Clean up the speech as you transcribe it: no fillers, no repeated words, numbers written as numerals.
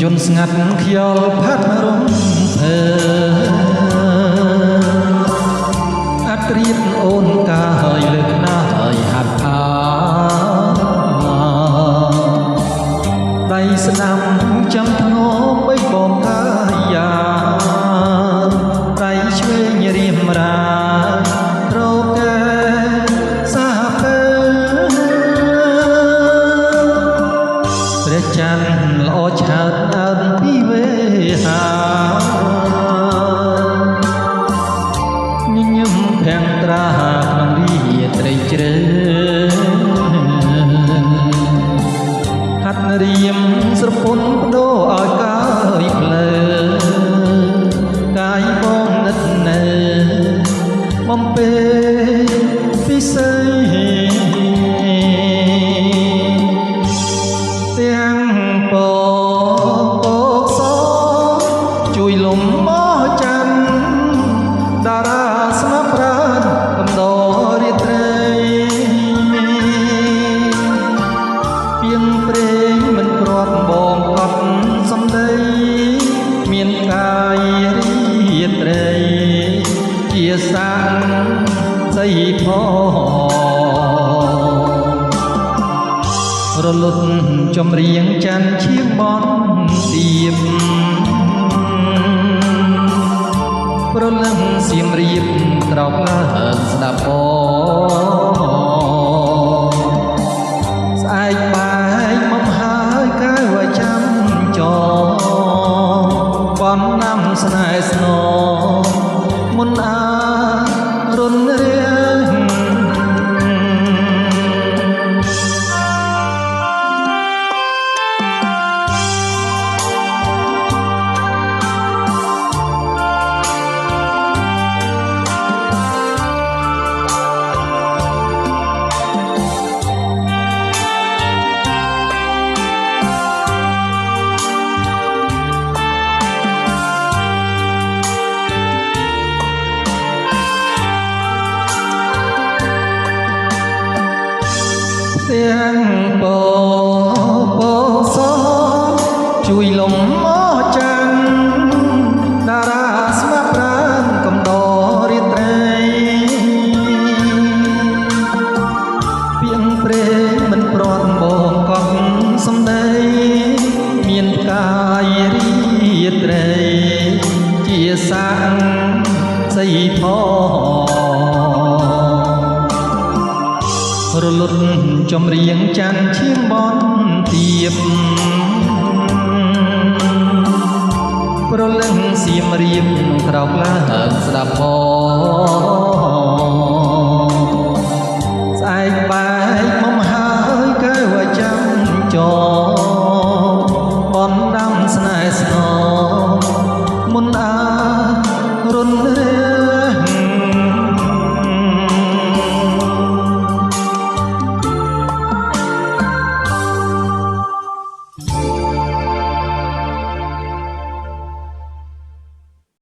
យន្តស្ងាត់ខ្យល់ផាត់រំភើអត្រៀតអូនកាយលើកណាយហាត់អាដៃស្ដាំចាំធ្ងោបីបងកាយាដៃឆ្វេងរៀមរារកែសាពើព្រះច័ន្ទល្អឆើតអើនពីវេហាញញឹមភាំងត្រាក្នុងរាត្រីជ្រៅហាត់រៀមស្រពន់បដូរឲ្យកាយភ្លើកាយបងនិតនៅបំពេពិសេសទាំងពកសជួយលំអច័ន្ទតារាស្មាប់ប្រាណកំដររាត្រីពីងព្រេងមិនព្រាត់បងកត់សំដីមានកាយរាត្រីជាសាងសីផងរលត់ចម្រៀងច័ន្ទឈៀងបនទៀបប្រលឹងសៀមរៀបក្រោកឡើងស្ដាប់ស្អែកបែកមកហើយកែវចាំចបនណាំស្នេហ៍ស្នមុនអារុនរៀងទាំងពសជួយលំអច័ន្ទតារាស្មាប់ប្រាណកំដររាត្រីពីងព្រេងមិនព្រាត់បងកត់សំដីមានកាយរាត្រីជាសាងសីផងរលត់ចម្រៀងច័ន្ទឈៀងបនទៀបប្រលឹងសៀមរៀបក្រោកឡើងស្ដាប់ផង